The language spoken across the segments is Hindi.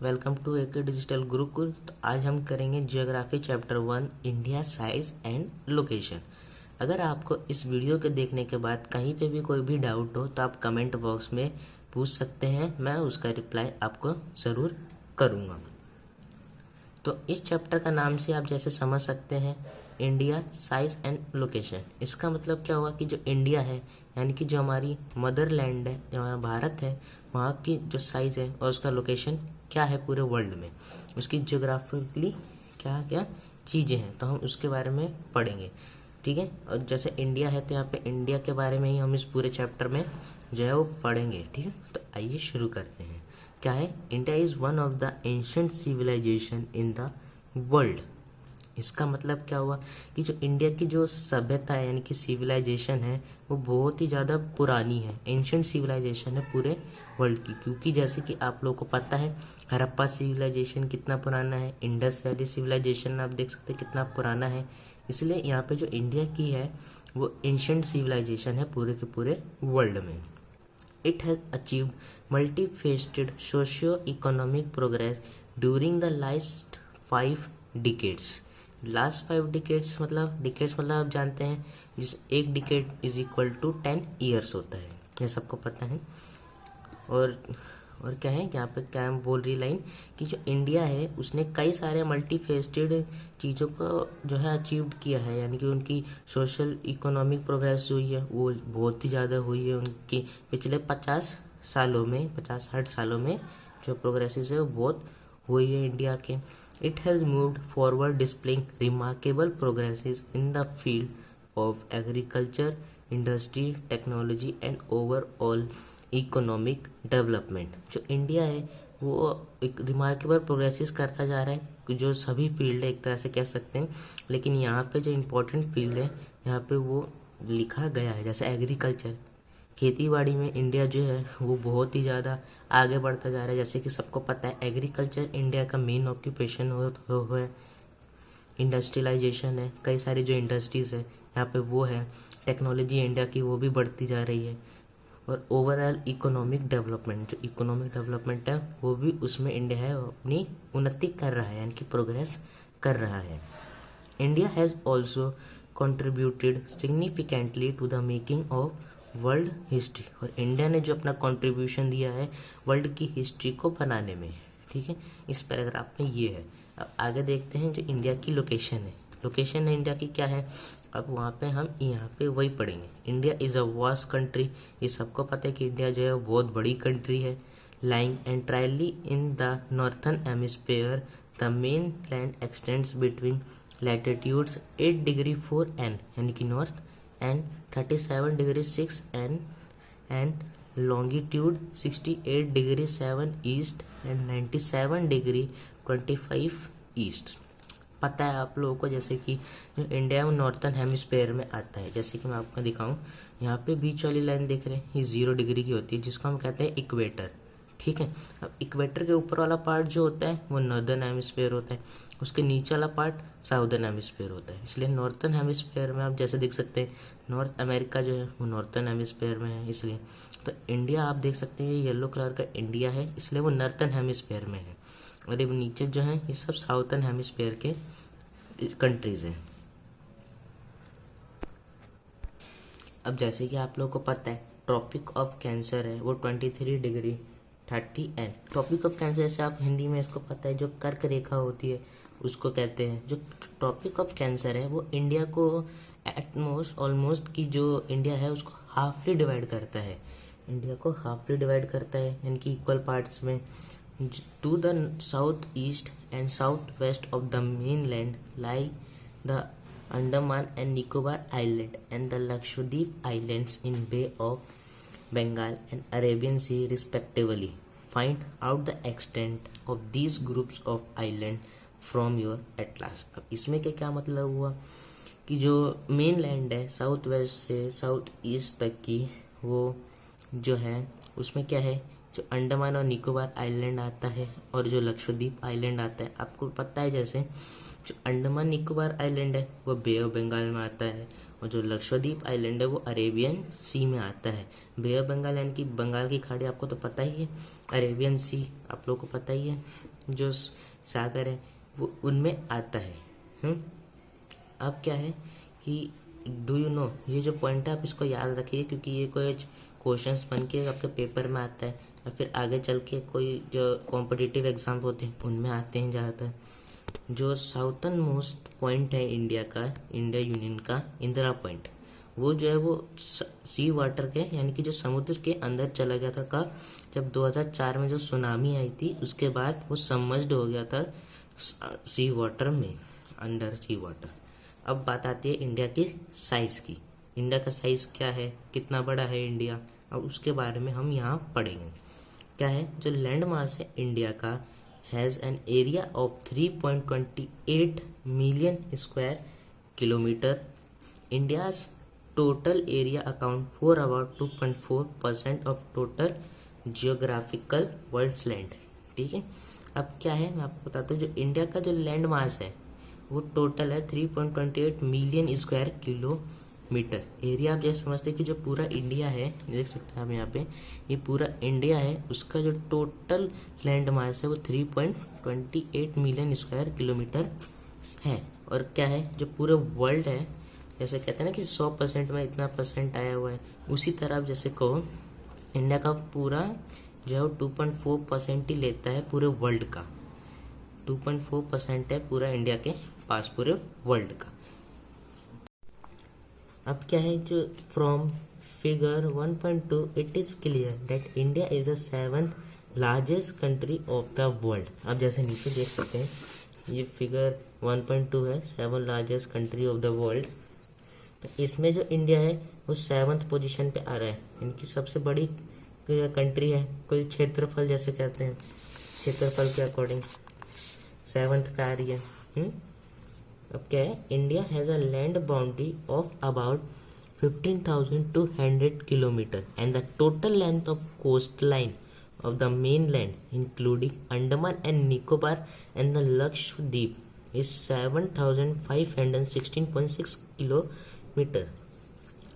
वेलकम टू एक डिजिटल गुरुकुल। तो आज हम करेंगे geography chapter 1 India size and location. अगर आपको इस वीडियो के देखने के बाद कहीं पे भी कोई भी डाउट हो तो आप कमेंट बॉक्स में पूछ सकते हैं, मैं उसका रिप्लाई आपको ज़रूर करूँगा। तो इस चैप्टर का नाम से आप जैसे समझ सकते हैं, इंडिया साइज एंड लोकेशन। इसका मतलब क्या हुआ कि जो इंडिया है यानी कि जो हमारी मदर लैंड है, जो हमारा भारत है, वहाँ की जो साइज़ है और उसका लोकेशन क्या है पूरे वर्ल्ड में, उसकी ज्योग्राफिकली क्या क्या चीज़ें हैं, तो हम उसके बारे में पढ़ेंगे। ठीक है, और जैसे इंडिया है तो यहाँ पे इंडिया के बारे में ही हम इस पूरे चैप्टर में जो है वो पढ़ेंगे। ठीक है, तो आइए शुरू करते हैं। क्या है? India is one of the ancient civilisation in the world. इसका मतलब क्या हुआ कि जो इंडिया की जो सभ्यता है यानी कि सिविलाइजेशन है वो बहुत ही ज़्यादा पुरानी है, एंशंट सिविलाइजेशन है पूरे वर्ल्ड की। क्योंकि जैसे कि आप लोगों को पता है हड़प्पा सिविलाइजेशन कितना पुराना है, इंडस वैली सिविलाइजेशन आप देख सकते हैं कितना पुराना है। इसलिए यहाँ पे जो इंडिया की है वो एंशंट सिविलाइजेशन है पूरे के पूरे वर्ल्ड में। It has achieved multifaceted socio-economic progress during the last 5 decades. Last 5 decades मतलब आप जानते हैं जिस एक decade is equal to 10 years होता है, यह सबको पता है। और क्या है यहाँ पे क्या बोल रही लाइन कि जो इंडिया है उसने कई सारे मल्टीफेस्टेड चीज़ों को जो है अचीव किया है, यानी कि उनकी सोशल इकोनॉमिक प्रोग्रेस हुई है वो बहुत ही ज़्यादा हुई है। उनकी पिछले 50-60 सालों में जो प्रोग्रेसेस है वो बहुत हुई है इंडिया के। It has moved forward displaying remarkable progresses in the field of agriculture, industry, technology and overall economic development. जो इंडिया है वो एक रिमार्केबल प्रोग्रेसेस करता जा रहा है, जो सभी फील्ड है एक तरह से कह सकते हैं। लेकिन यहाँ पे जो इम्पोर्टेंट फील्ड है यहाँ पे वो लिखा गया है, जैसे एग्रीकल्चर, खेती बाड़ी में इंडिया जो है वो बहुत ही ज़्यादा आगे बढ़ता जा रहा है। जैसे कि सबको पता है एग्रीकल्चर इंडिया का मेन ऑक्यूपेशन हो है। इंडस्ट्रियलाइजेशन है, कई सारी जो इंडस्ट्रीज़ है यहाँ पे वो है। टेक्नोलॉजी इंडिया की वो भी बढ़ती जा रही है। और ओवरऑल इकोनॉमिक डेवलपमेंट, जो इकोनॉमिक डेवलपमेंट है वो भी उसमें इंडिया है अपनी उन्नति कर रहा है, यानी कि प्रोग्रेस कर रहा है। India has also contributed significantly to the making of world history. और इंडिया ने जो अपना कंट्रीब्यूशन दिया है वर्ल्ड की हिस्ट्री को बनाने में। ठीक है, इस पैराग्राफ में ये है। अब आगे देखते हैं जो इंडिया की लोकेशन है। लोकेशन है इंडिया की क्या है, अब वहाँ पे हम यहाँ पे वही पढ़ेंगे। India is a vast country, ये सबको पता है कि इंडिया जो है वो बहुत बड़ी कंट्री है। Lying entirely in the northern hemisphere, the main land x tends between latitudes 8 degree 4 N यानी कि north and 37 degree 6 N and longitude 68 degree 7 east and 97 degree 25 east. पता है आप लोगों को जैसे कि जो इंडिया है वो नॉर्थन हेमिस्फेयर में आता है। जैसे कि मैं आपको दिखाऊं, यहाँ पे बीच वाली लाइन देख रहे हैं, ये 0 डिग्री की होती है जिसको हम कहते हैं इक्वेटर। ठीक है, अब इक्वेटर के ऊपर वाला पार्ट जो होता है वो नॉर्दर्न हेमिस्फेयर होता है, उसके नीचे वाला पार्ट साउदर्न हेमिस्फेयर होता है। इसलिए नॉर्थन हेमिस्फेयर में आप जैसे देख सकते हैं नॉर्थ अमेरिका जो है वो नॉर्थन हेमिस्फेयर में है। इसलिए तो इंडिया आप देख सकते हैं येलो कलर का इंडिया है, इसलिए वो नॉर्थन हेमिस्फेयर में है। और ये नीचे जो है ये सब साउथर्न हेमिस्फेयर के कंट्रीज हैं। अब जैसे कि आप लोगों को पता है ट्रॉपिक ऑफ कैंसर है वो 23 degree 30 N। Tropic of cancer जैसे आप हिंदी में इसको पता है जो कर्क रेखा होती है उसको कहते हैं। जो ट्रॉपिक ऑफ कैंसर है वो इंडिया को एटमोस्ट ऑलमोस्ट की जो इंडिया है उसको हाफली डिवाइड करता है। इंडिया को हाफली डिवाइड करता है यानी कि इक्वल पार्ट्स में। To the southeast and southwest of the mainland lie the Andaman and Nicobar Island and the Lakshadweep Islands in Bay of Bengal and Arabian Sea respectively. Find out the extent of these groups of island from your atlas. अब इसमें क्या मतलब हुआ कि जो मेन लैंड है साउथ वेस्ट से साउथ ईस्ट तक की वो जो है उसमें क्या है, जो अंडमान और निकोबार आइलैंड आता है और जो लक्षद्वीप आइलैंड आता है। आपको पता है जैसे जो अंडमान निकोबार आइलैंड है वो बे ऑफ बंगाल में आता है और जो लक्षद्वीप आइलैंड है वो अरेबियन सी में आता है। बे ऑफ बंगाल यानी कि बंगाल की खाड़ी आपको तो पता ही है, अरेबियन सी आप लोगों को पता ही है, जो सागर है वो उनमें आता है। अब क्या है कि डू यू नो, ये जो पॉइंट है आप इसको याद रखिए, क्योंकि ये कोई क्वेश्चंस बन के आपके पेपर में आता है या फिर आगे चल के कोई जो कॉम्पिटिटिव एग्जाम होते हैं उनमें आते हैं ज़्यादातर। जो साउथर्न मोस्ट पॉइंट है इंडिया का, इंडिया यूनियन का, इंदिरा पॉइंट, वो जो है वो सी वाटर के यानी कि जो समुद्र के अंदर चला गया था। कब? जब 2004 में जो सुनामी आई थी उसके बाद वो सबमर्ज्ड हो गया था सी वाटर में, अंडर सी वाटर। अब बात आती है इंडिया की साइज़ की। इंडिया का साइज़ क्या है, कितना बड़ा है इंडिया, अब उसके बारे में हम यहाँ पढ़ेंगे। क्या है, जो लैंड मास है इंडिया का has an area of 3.28 million square kilometre. India's total area account for about 2.4% of total geographical world's land. ठीक है, अब क्या है मैं आपको बताता हूँ। जो इंडिया का जो लैंड मास है वो टोटल है 3.28 मिलियन स्क्वायर किलोमीटर। एरिया आप जैसे समझते हैं कि जो पूरा इंडिया है, देख सकते हैं आप यहाँ पे, ये पूरा इंडिया है, उसका जो टोटल लैंड मास है वो 3.28 मिलियन स्क्वायर किलोमीटर है। और क्या है, जो पूरा वर्ल्ड है, जैसे कहते हैं ना कि 100% में इतना परसेंट आया हुआ है, उसी तरह आप जैसे कहो इंडिया का पूरा जो है वो 2.4% ही लेता है पूरे वर्ल्ड का। 2.4% है पूरा इंडिया के पास पूरे वर्ल्ड का। अब क्या है, जो from figure 1.2 it is clear that India is the 7th largest country of the world. आप जैसे नीचे देख सकते हैं ये फिगर 1.2 है, 7 largest country of the world. तो इसमें जो इंडिया है वो 7th पोजीशन पे आ रहा है, इनकी सबसे बड़ी कंट्री है। कोई क्षेत्रफल जैसे कहते हैं, क्षेत्रफल के अकॉर्डिंग 7th पे आ रही है। अब क्या है, India has a land boundary of about 15,200 kilometre and the total length of coastline of the mainland including Andaman and Nicobar and the Lakshadweep is 7,516.6 kilometre.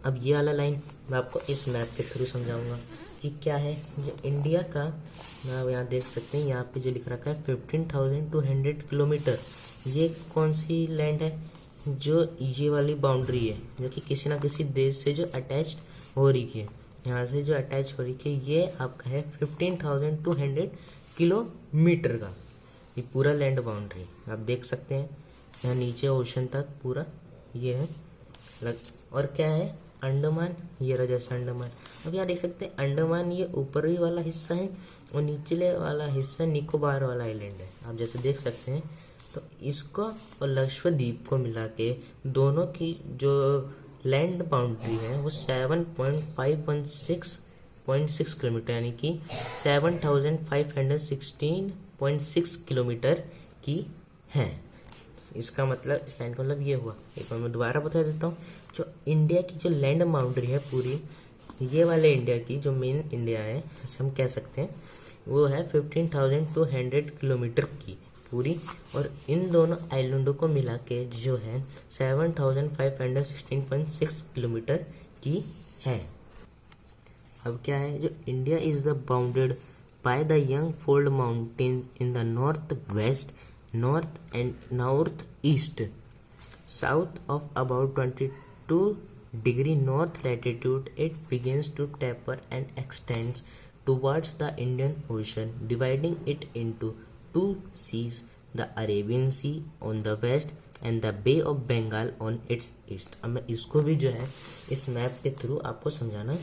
अब ये वाला लाइन मैं आपको इस मैप के थ्रू समझाऊंगा कि क्या है। जो इंडिया का, आप यहाँ देख सकते हैं, यहाँ पे जो लिख रखा है 15,200 किलोमीटर, ये कौन सी लैंड है, जो ये वाली बाउंड्री है जो कि किसी ना किसी देश से जो अटैच हो रही है, यहाँ से जो अटैच हो रही है, ये आपका है 15,200 किलोमीटर का ये पूरा लैंड बाउंड्री आप देख सकते हैं। यहाँ नीचे ओशन तक पूरा ये है और क्या है, अंडमान, ये रहा जैसा अंडमान। अब यहाँ देख सकते हैं अंडमान ये ऊपरी वाला हिस्सा है और निचले वाला हिस्सा निकोबार वाला आइलैंड है, आप जैसे देख सकते हैं। तो इसको और लक्षद्वीप को मिला के दोनों की जो लैंड बाउंड्री है वो 7.516.6 किलोमीटर यानी कि 7,516.6 किलोमीटर की है। इसका मतलब, इस लाइन का मतलब ये हुआ। एक बार मैं दोबारा बता देता हूँ। जो इंडिया की जो लैंड बाउंड्री है पूरी, ये वाले इंडिया की जो मेन इंडिया है जैसे हम कह सकते हैं, वो है 15,200 किलोमीटर की पूरी, और इन दोनों आइलैंडों को मिला के जो है 7,516.6 किलोमीटर की है। अब क्या है, जो India is the bounded by the young fold mountain in the north west, north and north east, south of about 22 degree north latitude. It begins to taper and extends towards the Indian Ocean, dividing it into two seas, the Arabian Sea on the west and the Bay of Bengal on its east. अब मैं इसको भी जो है इस मैप के थ्रू आपको समझाना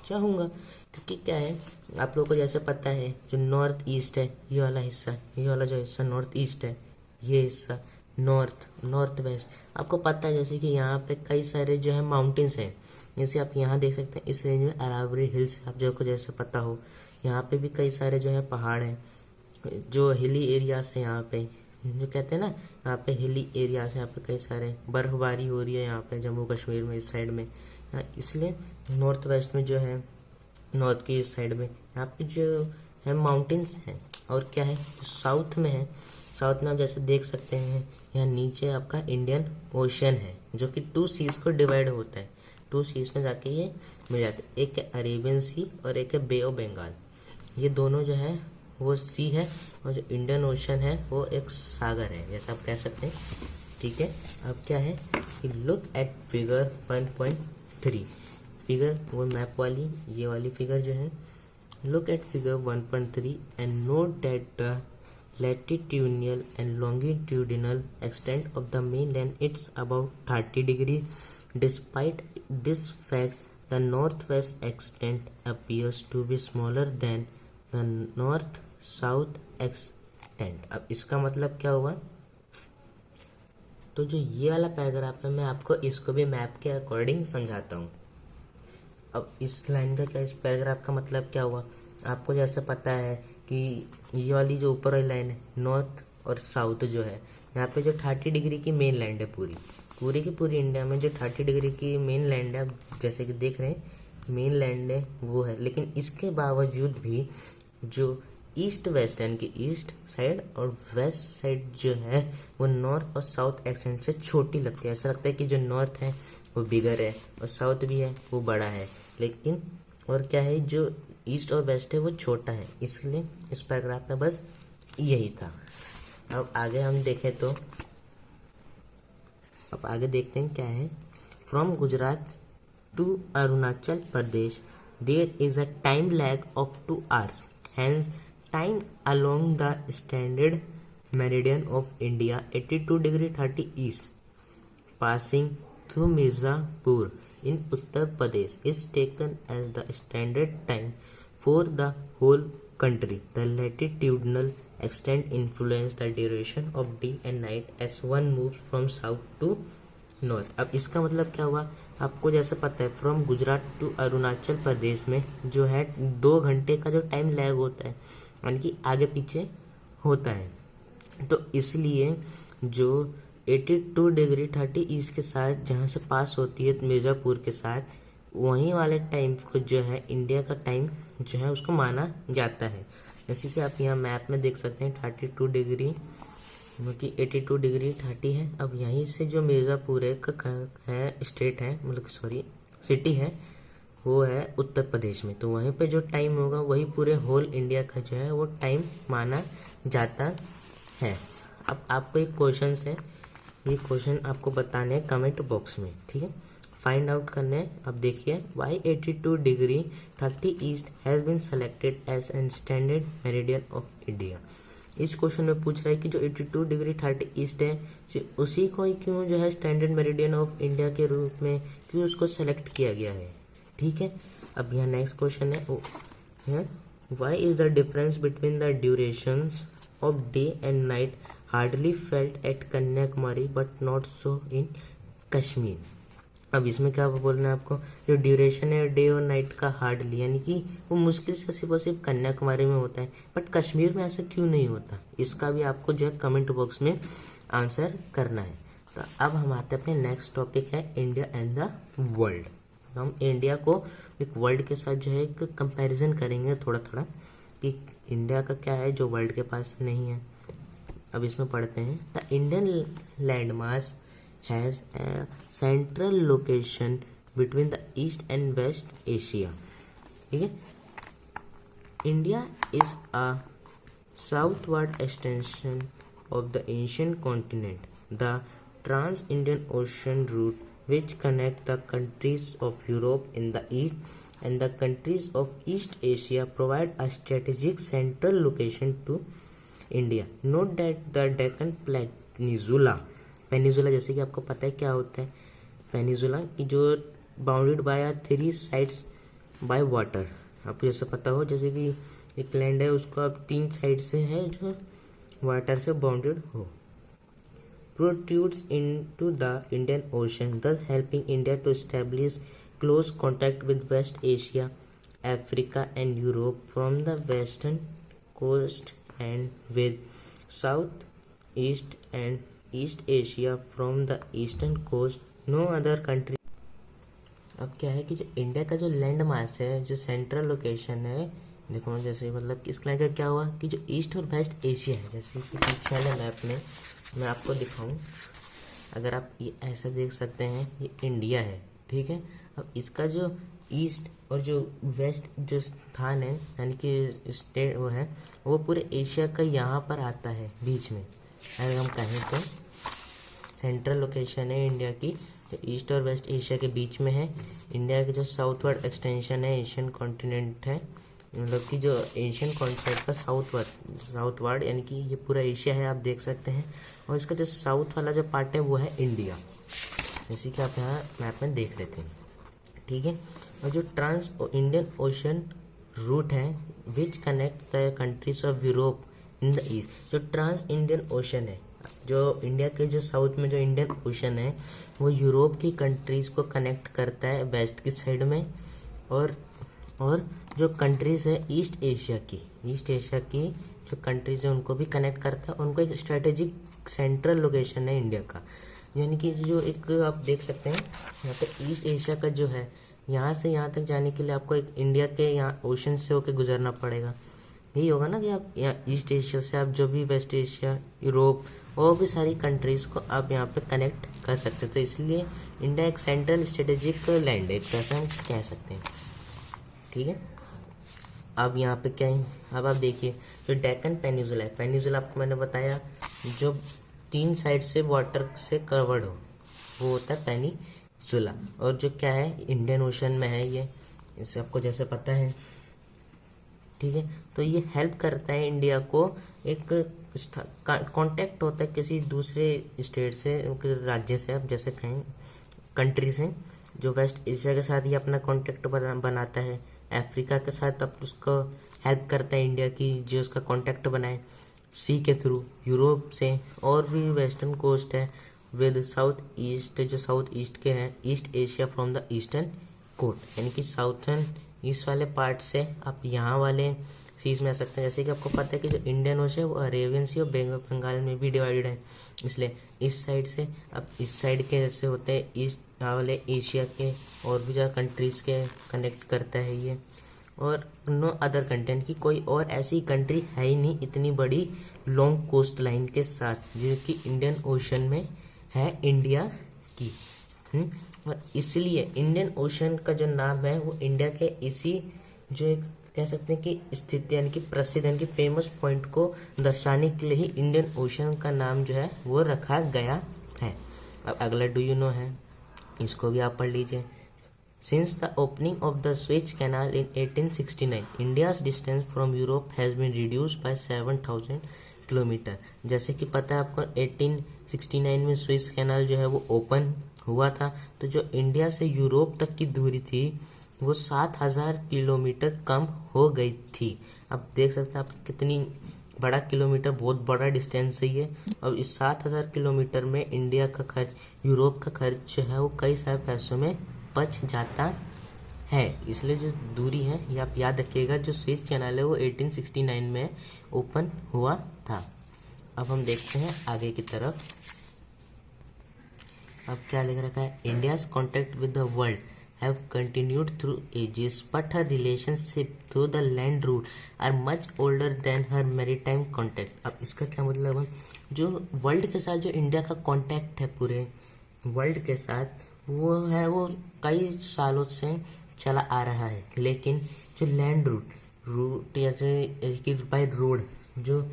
चाहूँगा, क्योंकि क्या है, आप लोगों को जैसे पता है जो नॉर्थ ईस्ट है ये वाला हिस्सा, ये वाला जो हिस्सा नॉर्थ ईस्ट है, ये हिस्सा नॉर्थ वेस्ट। आपको पता है जैसे कि यहाँ पे कई सारे जो है माउंटेन्स हैं, जैसे आप यहाँ देख सकते हैं इस रेंज में अरावली हिल्स, आप जो को जैसे पता हो, यहाँ पे भी कई सारे जो है पहाड़ हैं, जो हिली एरियाज है यहाँ पे, जो कहते हैं ना यहाँ पे हिली एरियाज है, यहाँ पे कई सारे बर्फबारी हो रही है यहाँ पे जम्मू कश्मीर में इस साइड में, इसलिए नॉर्थ वेस्ट में जो है, नॉर्थ की इस साइड में यहाँ पे जो है माउंटेन्स हैं। और क्या है, जो साउथ में है साउथ में आप जैसे देख सकते हैं यहाँ नीचे आपका इंडियन ओशन है जो कि 2 सीज को डिवाइड होता है, 2 सीज में जाके ये मिल जाते हैं, एक है अरेबियन सी और एक है बे ऑफ बंगाल। ये दोनों जो है वो सी है और जो इंडियन ओशन है वो एक सागर है, जैसा आप कह सकते हैं। ठीक है, अब क्या है कि लुक एट फिगर 1.3, फिगर वो मैप वाली ये वाली फिगर जो है, look at figure 1.3 and note that the latitudinal and longitudinal extent of the mainland it's about 30 degree. Despite this fact, the northwest extent appears to be smaller than the north south extent. अब इसका मतलब क्या हुआ, तो जो ये वाला पैराग्राफ है मैं आपको इसको भी मैप के अकॉर्डिंग समझाता हूँ। अब इस लाइन का क्या, इस पैराग्राफ का मतलब क्या हुआ, आपको जैसे पता है कि ये वाली जो ऊपर वाली लाइन है नॉर्थ और साउथ जो है, यहाँ पे जो 30 डिग्री की मेन लैंड है पूरी की पूरी इंडिया में जो 30 डिग्री की मेन लैंड है, आप जैसे कि देख रहे हैं मेन लैंड है वो है, लेकिन इसके बावजूद भी जो ईस्ट वेस्ट यानी कि ईस्ट साइड और वेस्ट साइड जो है वो नॉर्थ और साउथ एक्सेंट से छोटी लगती है। ऐसा लगता है कि जो नॉर्थ है वो बिगर है और साउथ भी है वो बड़ा है, लेकिन और क्या है जो ईस्ट और वेस्ट है वो छोटा है, इसलिए इस पैराग्राफ में बस यही था। अब आगे हम देखें तो अब आगे देखते हैं क्या है। From Gujarat to Arunachal Pradesh there is a time lag of 2 hours, hence time along the standard meridian of India 82 degree 30 east passing through Mirzapur in Uttar Pradesh is taken as the standard time for the whole country. The latitudinal extent influence the duration of day and night as one moves from south to north. अब इसका मतलब क्या हुआ, आपको जैसे पता है फ्रॉम गुजरात टू अरुणाचल प्रदेश में जो है 2 घंटे का जो टाइम लैग होता है, यानी कि आगे पीछे होता है, तो इसलिए जो 82 डिग्री 30 ईस्ट के साथ जहाँ से पास होती है मिर्ज़ापुर के साथ, वहीं वाले टाइम को जो है इंडिया का टाइम जो है उसको माना जाता है। जैसे कि आप यहाँ मैप में देख सकते हैं 32 डिग्री मतलब कि 82 डिग्री 30 है। अब यहीं से जो मिर्ज़ापुर है स्टेट है मतलब सॉरी सिटी है वो है उत्तर प्रदेश में, तो वहीं पे जो टाइम होगा वही पूरे होल इंडिया का जो है वो टाइम माना जाता है। अब आपको एक क्वेश्चन है, ये क्वेश्चन आपको बताने हैं कमेंट बॉक्स में, ठीक है, फाइंड आउट करने हैं। अब देखिए why 82 degree 30 east has been selected as an standard meridian of India. इस क्वेश्चन में पूछ रहा है कि जो 82 डिग्री 30 ईस्ट है उसी को ही क्यों जो है स्टैंडर्ड मेरिडियन ऑफ इंडिया के रूप में क्यों उसको सेलेक्ट किया गया है। ठीक है, अब यहाँ नेक्स्ट क्वेश्चन है why is the difference between the durations of day and night hardly felt at Kanyakumari but not so in Kashmir. अब इसमें क्या बोलना है आपको, जो ड्यूरेशन है डे और नाइट का हार्डली यानी कि वो मुश्किल से सिर्फ और सिर्फ कन्याकुमारी में होता है, बट कश्मीर में ऐसा क्यों नहीं होता, इसका भी आपको जो है कमेंट बॉक्स में आंसर करना है। तो अब हम आते हैं अपने नेक्स्ट टॉपिक है इंडिया एंड द वर्ल्ड। हम इंडिया को एक वर्ल्ड के साथ जो है एक कंपैरिजन करेंगे थोड़ा थोड़ा कि इंडिया का क्या है जो वर्ल्ड के पास नहीं है। अब इसमें पढ़ते हैं the Indian land mass has a central location between the east and west Asia. ठीक है, India is a southward extension of the ancient continent. The Trans-Indian Ocean route which connect the countries of Europe in the east and the countries of East Asia provide a strategic central location to India. Note that the Deccan पेनिजुला जैसे कि आपको पता है क्या होता है, पेनिजुला की जो bounded by 3 sides by water, आपको जैसे पता हो जैसे कि एक लैंड है उसको अब 3 साइड से है जो वाटर से बाउंडेड हो, protrudes into the Indian ocean thus helping India to establish close contact with West Asia, Africa and Europe from the western coast and with South East and East Asia from the eastern coast. No other country. अब क्या है कि जो इंडिया का जो लैंड मास है जो सेंट्रल लोकेशन है देखो जैसे मतलब कि इसके का क्या हुआ कि जो ईस्ट और वेस्ट एशिया है, जैसे कि पीछे वाले मैप में मैं आपको दिखाऊं, अगर आप ये ऐसा देख सकते हैं, ये इंडिया है, ठीक है। अब इसका जो ईस्ट और जो वेस्ट जो स्थान है, यानी कि स्टेट वो है, वो पूरे एशिया का यहाँ पर आता है बीच में। अगर हम कहें तो सेंट्रल लोकेशन है इंडिया की, तो ईस्ट और वेस्ट एशिया के बीच में है। इंडिया के जो साउथवर्ड एक्सटेंशन है एशियन कॉन्टिनेंट है, मतलब कि जो एशियन कॉन्टिनेंट का साउथवर्ड यानी कि ये पूरा एशिया है, आप देख सकते हैं। और इसका जो साउथ वाला जो पार्ट है वो है इंडिया, जैसे कि आप यहाँ मैप में देख लेते हैं, ठीक है। और जो ट्रांस इंडियन ओशन रूट है which connect the countries of Europe in the east, जो ट्रांस इंडियन ओशन है, जो इंडिया के जो साउथ में जो इंडियन ओशन है वो यूरोप की कंट्रीज को कनेक्ट करता है वेस्ट की साइड में। और जो कंट्रीज है ईस्ट एशिया की जो कंट्रीज है उनको भी कनेक्ट करता है। उनको एक स्ट्रेटेजिक सेंट्रल लोकेशन है इंडिया का, यानी कि जो एक आप देख सकते हैं यहाँ पे ईस्ट एशिया का जो है, यहाँ से यहाँ तक जाने के लिए आपको एक इंडिया के यहाँ ओशन से होकर गुजरना पड़ेगा। यही होगा ना कि आप यहाँ ईस्ट एशिया से आप जो भी वेस्ट एशिया, यूरोप और भी सारी कंट्रीज को आप यहाँ पे कनेक्ट कर सकते हैं। तो इसलिए इंडिया एक सेंट्रल स्ट्रेटेजिक लैंड है, एक तरह से हम कह सकते हैं, ठीक है। अब यहाँ पे क्या है, अब आप देखिए जो डेक्कन पेनिनसुला है, पेनिनसुला आपको मैंने बताया जो 3 साइड से वाटर से कवर्ड हो वो होता है पेनिनसुला। और जो क्या है इंडियन ओशन में है ये, इसे आपको जैसे पता है, ठीक है। तो ये हेल्प करता है इंडिया को, एक कांटेक्ट होता है किसी दूसरे स्टेट से, राज्य से, आप जैसे कहें कंट्री से, जो वेस्ट एशिया के साथ ये अपना कांटेक्ट बनाता है। अफ्रीका के साथ अब उसको हेल्प करता है इंडिया की जो उसका कांटेक्ट बनाए सी के थ्रू, यूरोप से, और भी वेस्टर्न कोस्ट है विद साउथ ईस्ट, जो साउथ ईस्ट के हैं, east Asia from the eastern coast, यानी कि साउथर्न ईस्ट वाले पार्ट से आप यहाँ वाले सीज में आ सकते हैं। जैसे कि आपको पता है कि जो इंडियन ओशन है वो अरेबियन सी और बंगाल में भी डिवाइडेड है, इसलिए इस साइड से अब इस साइड के जैसे होते हैं ईस्ट वाले एशिया के और भी ज़्यादा कंट्रीज के कनेक्ट करता है ये। और नो अदर कंटेंट की कोई और ऐसी कंट्री है ही नहीं इतनी बड़ी लॉन्ग कोस्ट लाइन के साथ जो कि इंडियन ओशन में है इंडिया की। और इसलिए इंडियन ओशन का जो नाम है वो इंडिया के इसी जो एक कह सकते हैं कि स्थिति यानी कि प्रसिद्ध यानी कि फेमस पॉइंट को दर्शाने के लिए ही इंडियन ओशन का नाम जो है वो रखा गया है। अब अगला डू यू नो है, इसको भी आप पढ़ लीजिए। Since the opening of the Suez canal in 1869 India's distance from Europe has been reduced by 7000 kilometre. जैसे कि पता है आपको 1869 में स्वेज कैनाल जो है वो ओपन हुआ था, तो जो इंडिया से यूरोप तक की दूरी थी वो 7000 किलोमीटर कम हो गई थी। अब देख सकते हैं आप कितनी बड़ा किलोमीटर, बहुत बड़ा डिस्टेंस है ये। और इस 7000 किलोमीटर में इंडिया का खर्च, यूरोप का खर्च जो है वो कई सारे पैसों में बच जाता है। इसलिए जो दूरी है ये आप याद रखिएगा, जो स्वेज कैनाल है वो 1869 में ओपन हुआ था। अब हम देखते हैं आगे की तरफ। अब क्या लिख रखा है, India's contact with the world have continued through ages, but her relationship through the land route are much older than her maritime contact। अब इसका क्या मतलब है, जो वर्ल्ड के साथ जो इंडिया का कांटेक्ट है पूरे वर्ल्ड के साथ वो है वो कई सालों से चला आ रहा है, लेकिन जो लैंड रूट या बाय रोड जो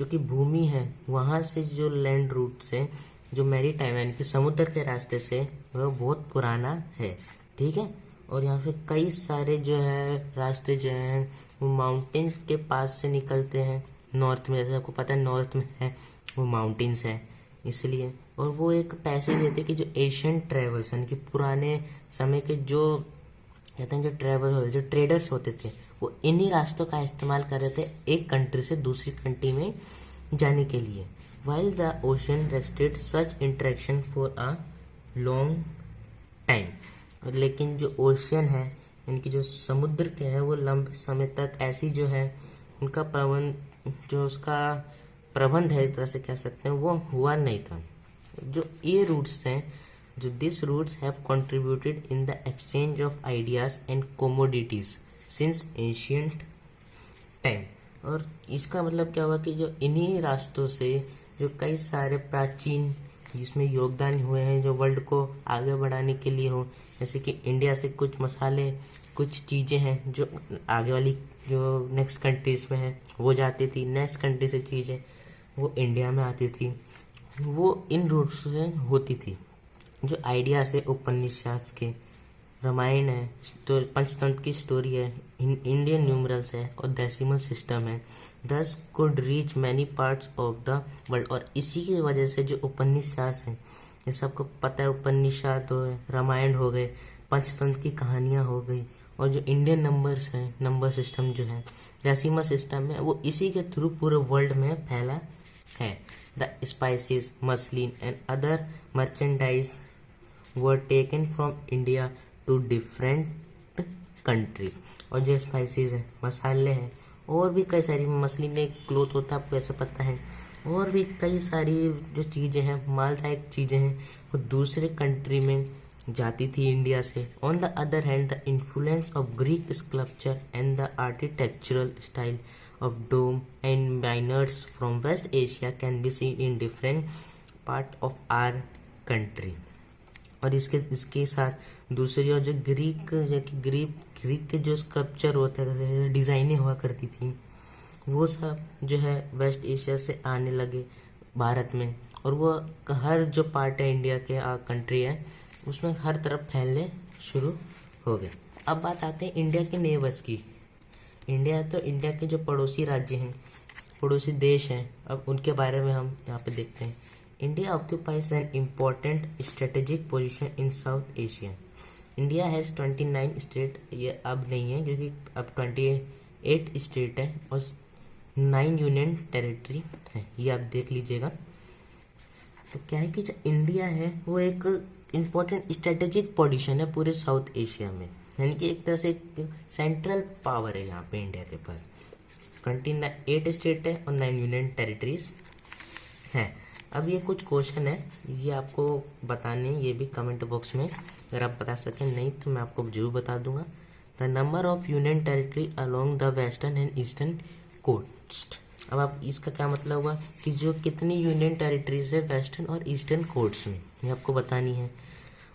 कि भूमि है वहाँ से जो लैंड रूट से जो मैरीटाइम यानी कि समुद्र के रास्ते से वह बहुत पुराना है, ठीक है। और यहाँ पे कई सारे जो है रास्ते जो हैं वो माउंटेन के पास से निकलते हैं नॉर्थ में, जैसे आपको पता है नॉर्थ में है वो माउंटेन्स है इसलिए। और वो एक पैसे देते कि जो एशियन ट्रेवल्स यानी कि पुराने समय के जो कहते हैं जो ट्रेवल होते जो ट्रेडर्स होते थे वो इन्हीं रास्तों का इस्तेमाल कर रहे थे एक कंट्री से दूसरी कंट्री में जाने के लिए। While the ocean restricted such interaction for a long time, लेकिन जो ओशियन है इनकी जो समुद्र के हैं वो लंबे समय तक ऐसी जो है उनका जो उसका प्रबंध है एक तरह से कह सकते हैं वो हुआ नहीं था। जो ये रूट्स हैं जो this routes have contributed in the exchange of ideas and commodities since ancient time. और इसका मतलब क्या हुआ कि जो इन्हीं रास्तों से जो कई सारे प्राचीन जिसमें योगदान हुए हैं जो वर्ल्ड को आगे बढ़ाने के लिए हो, जैसे कि इंडिया से कुछ मसाले, कुछ चीज़ें हैं जो आगे वाली जो नेक्स्ट कंट्रीज में है वो जाती थी, नेक्स्ट कंट्री से चीज़ें वो इंडिया में आती थी, वो इन रूट से होती थी। जो आइडियाज है उपनिषद के, रामायण है, तो पंचतंत्र की स्टोरी है, इंडियन न्यूमरल्स है और डेसिमल सिस्टम है, दस could reach many parts of the world. और इसी की वजह से जो उपनिषद है, ये सबको पता है, उपनिषद हो गए, रामायण हो गए, पंचतंत्र की कहानियाँ हो गई, और जो इंडियन नंबर्स है, नंबर सिस्टम जो है, डेसिमल सिस्टम है, वो इसी के थ्रू पूरे वर्ल्ड में फैला है। The spices, muslin and other merchandise were taken from India to different countries. और जो स्पाइसेस है, मसाले हैं, और भी कई सारी, मसलिन एक क्लोथ होता है, आपको ऐसा पता है, और भी कई सारी जो चीज़ें हैं, मालदायक चीज़ें हैं, वो दूसरे कंट्री में जाती थी इंडिया से। On the other hand the influence of Greek sculpture and the architectural style of dome and minarets from West Asia can be seen in different part of our country। और इसके साथ दूसरी और जो ग्रीक के जो स्कल्पचर होते हैं, डिज़ाइनें हुआ करती थी, वो सब जो है वेस्ट एशिया से आने लगे भारत में, और वो हर जो पार्ट है इंडिया के कंट्री है उसमें हर तरफ फैलने शुरू हो गए। अब बात आते हैं इंडिया के नेबर्स की। इंडिया तो इंडिया के जो पड़ोसी राज्य हैं, पड़ोसी देश हैं, अब उनके बारे में हम यहाँ पे देखते हैं। India occupies an important strategic position in south Asia. India has 29 state, ये अब नहीं है क्योंकि अब 28 स्टेट है और 9 यूनियन टेरिटरी है, ये आप देख लीजिएगा। तो क्या है कि जो इंडिया है वो एक इम्पोर्टेंट स्ट्रेटेजिक पोजीशन है पूरे साउथ एशिया में, यानी कि एक तरह से एक सेंट्रल पावर है यहाँ पे इंडिया के पास। 28 स्टेट है और 9 यूनियन टेरिटरीज हैं। अब ये कुछ क्वेश्चन है, ये आपको बताने, ये भी कमेंट बॉक्स में अगर आप बता सकें, नहीं तो मैं आपको जरूर बता दूंगा। The number of union territory along the western and eastern coast. अब आप इसका क्या मतलब हुआ कि जो कितनी यूनियन टेरिटरीज है वेस्टर्न और ईस्टर्न कोस्ट्स में, ये आपको बतानी है।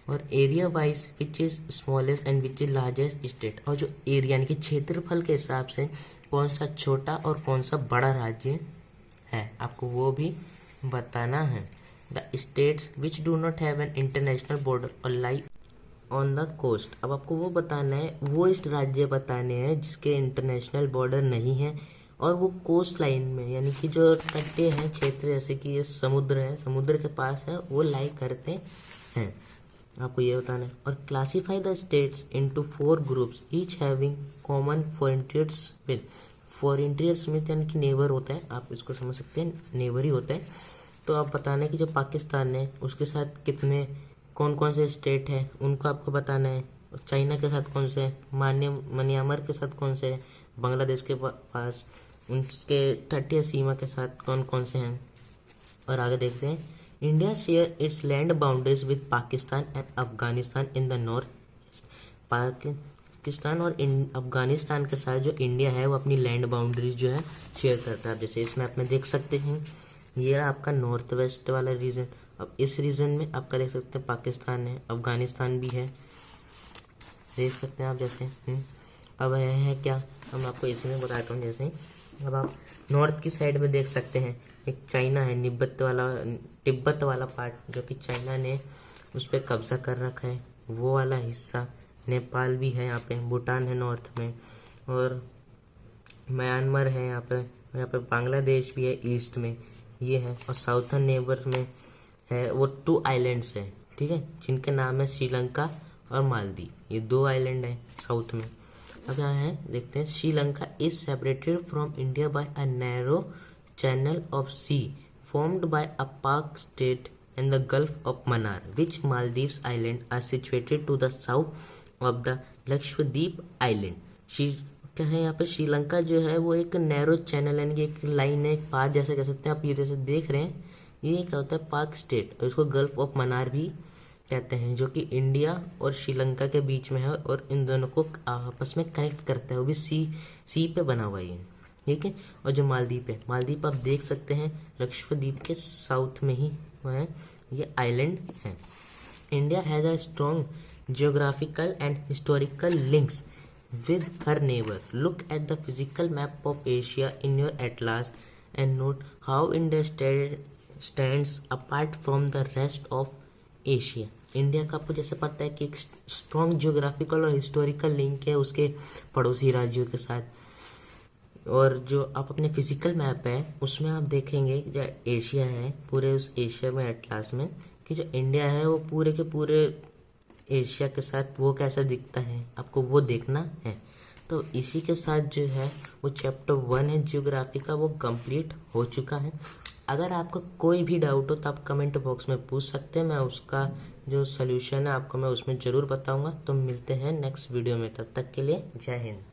और area wise which is smallest and which is largest state, और जो एरिया यानी कि क्षेत्रफल के हिसाब से कौन सा छोटा और कौन सा बड़ा राज्य है, आपको वो भी बताना है। The states which do not have an international border और लाई ऑन द कोस्ट। अब आपको वो बताना है, वो इस राज्य बताने हैं जिसके इंटरनेशनल बॉर्डर नहीं है और वो कोस्ट लाइन में, यानी कि जो तटीय हैं क्षेत्र, जैसे कि ये समुद्र है, समुद्र के पास है, वो लाई करते हैं, आपको ये बताना है। और classify the states into 4 groups each having common frontiers with. Frontiers में यानी कि नेबर होता है, आप इसको समझ सकते हैं, नेबर ही होता है। तो आप बताना है कि जो पाकिस्तान है उसके साथ कितने कौन कौन से स्टेट हैं उनको आपको बताना है। चाइना के साथ कौन से है, म्यांमार के साथ कौन से है, बांग्लादेश के पास उनके तटीय सीमा के साथ कौन कौन से हैं। और आगे देखते हैं, India share its land boundaries with Pakistan and Afghanistan in the north. Pakistan और अफगानिस्तान के साथ जो इंडिया है वो अपनी लैंड बाउंड्रीज जो है शेयर करता है। जैसे इस मैप में देख सकते हैं, ये रहा आपका नॉर्थ वेस्ट वाला रीजन। अब इस रीजन में आपका देख सकते हैं पाकिस्तान है, अफगानिस्तान भी है, देख सकते हैं आप जैसे। अब है क्या, हम आपको इसी में बताता हूँ। जैसे अब आप नॉर्थ की साइड में देख सकते हैं एक चाइना है, तिब्बत वाला पार्ट जो कि चाइना ने उस पर कब्जा कर रखा है, वो वाला हिस्सा। नेपाल भी है यहाँ पे, भूटान है नॉर्थ में, और म्यांमार है यहाँ पे बांग्लादेश भी है ईस्ट में, ये है। और साउथर्न नेबर्स में है वो 2 आइलैंड्स है, ठीक है, जिनके नाम है श्रीलंका और मालदीव, ये 2 आइलैंड है साउथ में। अब यहाँ है देखते हैं, Sri Lanka is separated from India by a narrow channel of sea formed by a Pak state and the Gulf of Mannar, which Maldives Island are situated to the south of the Lakshadweep Island। क्या है यहाँ पे, श्रीलंका जो है वो एक नैरो चैनल यानी कि एक लाइन है, एक पाथ जैसे कह सकते हैं आप, ये जैसे देख रहे हैं, ये क्या होता है पाक स्टेट, और इसको गल्फ ऑफ मन्नार भी कहते हैं, जो कि इंडिया और श्रीलंका के बीच में है और इन दोनों को आपस में कनेक्ट करता है, वो भी सी पे बना हुआ है ये, ठीक है। और जो मालदीव है, मालदीव आप देख सकते हैं लक्षद्वीप के साउथ में ही है, ये आइलैंड है। India has a strong geographical and historical links with her neighbor. Look at the physical map of Asia in your atlas and note how India stands apart from the rest of Asia. India का आपको जैसे पता है कि एक स्ट्रॉन्ग जियोग्राफिकल और हिस्टोरिकल लिंक है उसके पड़ोसी राज्यों के साथ, और जो आप अपने फिजिकल मैप है उसमें आप देखेंगे जो एशिया है, पूरे उस एशिया में एटलास में, कि जो इंडिया है वो पूरे के पूरे एशिया के साथ वो कैसा दिखता है, आपको वो देखना है। तो इसी के साथ जो है वो चैप्टर 1 है जियोग्राफी का, वो कंप्लीट हो चुका है। अगर आपको कोई भी डाउट हो तो आप कमेंट बॉक्स में पूछ सकते हैं, मैं उसका जो सल्यूशन है आपको मैं उसमें ज़रूर बताऊंगा। तो मिलते हैं नेक्स्ट वीडियो में, तब तक के लिए जय हिंद।